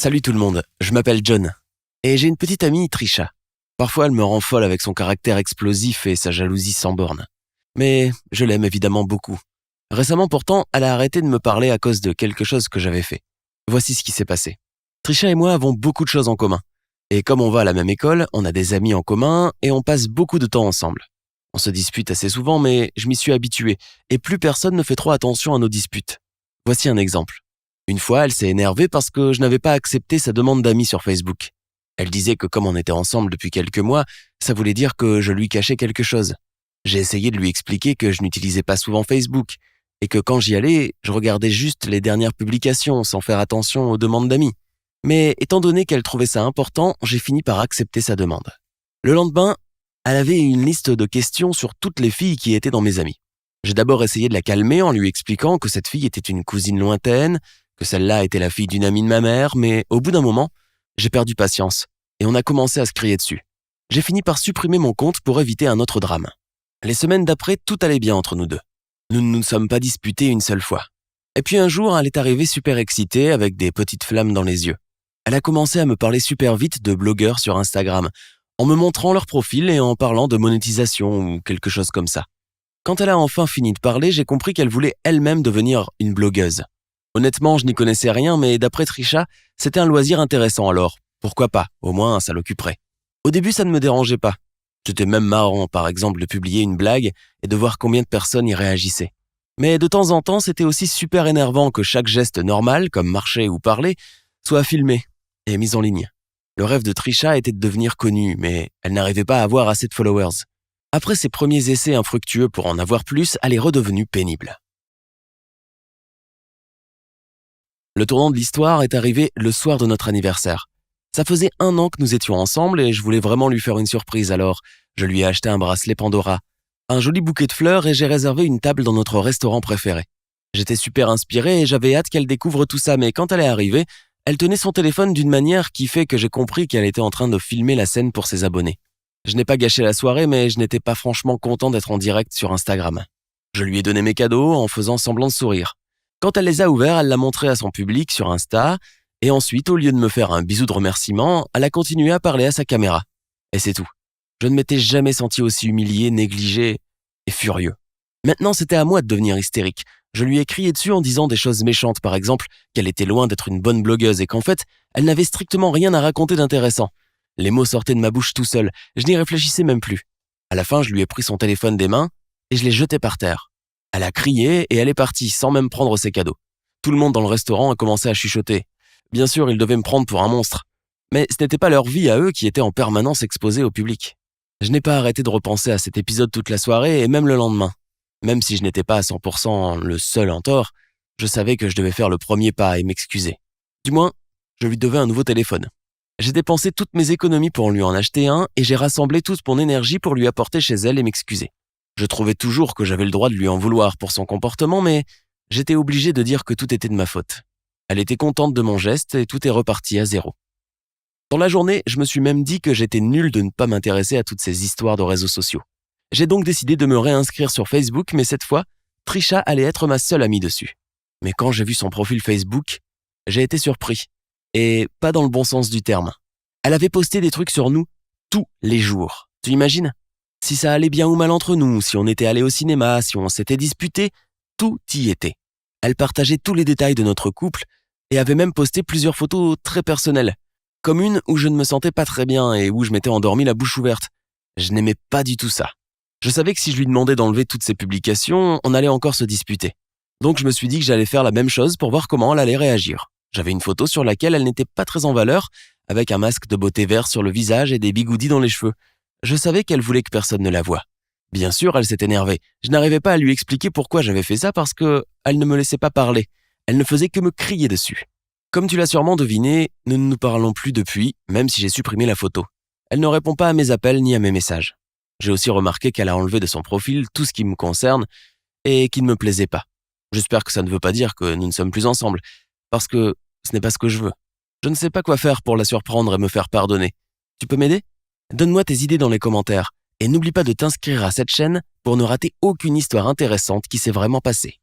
Salut tout le monde, je m'appelle John. Et j'ai une petite amie, Trisha. Parfois elle me rend folle avec son caractère explosif et sa jalousie sans borne. Mais je l'aime évidemment beaucoup. Récemment pourtant, elle a arrêté de me parler à cause de quelque chose que j'avais fait. Voici ce qui s'est passé. Trisha et moi avons beaucoup de choses en commun. Et comme on va à la même école, on a des amis en commun et on passe beaucoup de temps ensemble. On se dispute assez souvent, mais je m'y suis habitué et plus personne ne fait trop attention à nos disputes. Voici un exemple. Une fois, elle s'est énervée parce que je n'avais pas accepté sa demande d'amis sur Facebook. Elle disait que comme on était ensemble depuis quelques mois, ça voulait dire que je lui cachais quelque chose. J'ai essayé de lui expliquer que je n'utilisais pas souvent Facebook et que quand j'y allais, je regardais juste les dernières publications sans faire attention aux demandes d'amis. Mais étant donné qu'elle trouvait ça important, j'ai fini par accepter sa demande. Le lendemain, elle avait une liste de questions sur toutes les filles qui étaient dans mes amis. J'ai d'abord essayé de la calmer en lui expliquant que cette fille était une cousine lointaine, que celle-là était la fille d'une amie de ma mère, mais au bout d'un moment, j'ai perdu patience et on a commencé à se crier dessus. J'ai fini par supprimer mon compte pour éviter un autre drame. Les semaines d'après, tout allait bien entre nous deux. Nous ne nous sommes pas disputés une seule fois. Et puis un jour, elle est arrivée super excitée avec des petites flammes dans les yeux. Elle a commencé à me parler super vite de blogueurs sur Instagram, en me montrant leur profil et en parlant de monétisation ou quelque chose comme ça. Quand elle a enfin fini de parler, j'ai compris qu'elle voulait elle-même devenir une blogueuse. Honnêtement, je n'y connaissais rien, mais d'après Trisha, c'était un loisir intéressant alors. Pourquoi pas, au moins ça l'occuperait. Au début, ça ne me dérangeait pas. C'était même marrant, par exemple, de publier une blague et de voir combien de personnes y réagissaient. Mais de temps en temps, c'était aussi super énervant que chaque geste normal, comme marcher ou parler, soit filmé et mis en ligne. Le rêve de Trisha était de devenir connue, mais elle n'arrivait pas à avoir assez de followers. Après ses premiers essais infructueux pour en avoir plus, elle est redevenue pénible. Le tournant de l'histoire est arrivé le soir de notre anniversaire. Ça faisait 1 an que nous étions ensemble et je voulais vraiment lui faire une surprise alors je lui ai acheté un bracelet Pandora, un joli bouquet de fleurs et j'ai réservé une table dans notre restaurant préféré. J'étais super inspiré et j'avais hâte qu'elle découvre tout ça, mais quand elle est arrivée, elle tenait son téléphone d'une manière qui fait que j'ai compris qu'elle était en train de filmer la scène pour ses abonnés. Je n'ai pas gâché la soirée, mais je n'étais pas franchement content d'être en direct sur Instagram. Je lui ai donné mes cadeaux en faisant semblant de sourire. Quand elle les a ouverts, elle l'a montré à son public sur Insta, et ensuite, au lieu de me faire un bisou de remerciement, elle a continué à parler à sa caméra. Et c'est tout. Je ne m'étais jamais senti aussi humilié, négligé et furieux. Maintenant, c'était à moi de devenir hystérique. Je lui ai crié dessus en disant des choses méchantes, par exemple, qu'elle était loin d'être une bonne blogueuse et qu'en fait, elle n'avait strictement rien à raconter d'intéressant. Les mots sortaient de ma bouche tout seul, je n'y réfléchissais même plus. À la fin, je lui ai pris son téléphone des mains et je l'ai jeté par terre. Elle a crié et elle est partie sans même prendre ses cadeaux. Tout le monde dans le restaurant a commencé à chuchoter. Bien sûr, ils devaient me prendre pour un monstre. Mais ce n'était pas leur vie à eux qui était en permanence exposée au public. Je n'ai pas arrêté de repenser à cet épisode toute la soirée et même le lendemain. Même si je n'étais pas à 100% le seul en tort, je savais que je devais faire le premier pas et m'excuser. Du moins, je lui devais un nouveau téléphone. J'ai dépensé toutes mes économies pour lui en acheter un et j'ai rassemblé toute mon énergie pour lui apporter chez elle et m'excuser. Je trouvais toujours que j'avais le droit de lui en vouloir pour son comportement, mais j'étais obligé de dire que tout était de ma faute. Elle était contente de mon geste et tout est reparti à zéro. Dans la journée, je me suis même dit que j'étais nul de ne pas m'intéresser à toutes ces histoires de réseaux sociaux. J'ai donc décidé de me réinscrire sur Facebook, mais cette fois, Trisha allait être ma seule amie dessus. Mais quand j'ai vu son profil Facebook, j'ai été surpris. Et pas dans le bon sens du terme. Elle avait posté des trucs sur nous tous les jours. Tu imagines ? Si ça allait bien ou mal entre nous, si on était allé au cinéma, si on s'était disputé, tout y était. Elle partageait tous les détails de notre couple et avait même posté plusieurs photos très personnelles, comme une où je ne me sentais pas très bien et où je m'étais endormi la bouche ouverte. Je n'aimais pas du tout ça. Je savais que si je lui demandais d'enlever toutes ces publications, on allait encore se disputer. Donc je me suis dit que j'allais faire la même chose pour voir comment elle allait réagir. J'avais une photo sur laquelle elle n'était pas très en valeur, avec un masque de beauté vert sur le visage et des bigoudis dans les cheveux. Je savais qu'elle voulait que personne ne la voie. Bien sûr, elle s'est énervée. Je n'arrivais pas à lui expliquer pourquoi j'avais fait ça parce que elle ne me laissait pas parler. Elle ne faisait que me crier dessus. Comme tu l'as sûrement deviné, nous ne nous parlons plus depuis, même si j'ai supprimé la photo. Elle ne répond pas à mes appels ni à mes messages. J'ai aussi remarqué qu'elle a enlevé de son profil tout ce qui me concerne et qui ne me plaisait pas. J'espère que ça ne veut pas dire que nous ne sommes plus ensemble, parce que ce n'est pas ce que je veux. Je ne sais pas quoi faire pour la surprendre et me faire pardonner. Tu peux m'aider ? Donne-moi tes idées dans les commentaires et n'oublie pas de t'inscrire à cette chaîne pour ne rater aucune histoire intéressante qui s'est vraiment passée.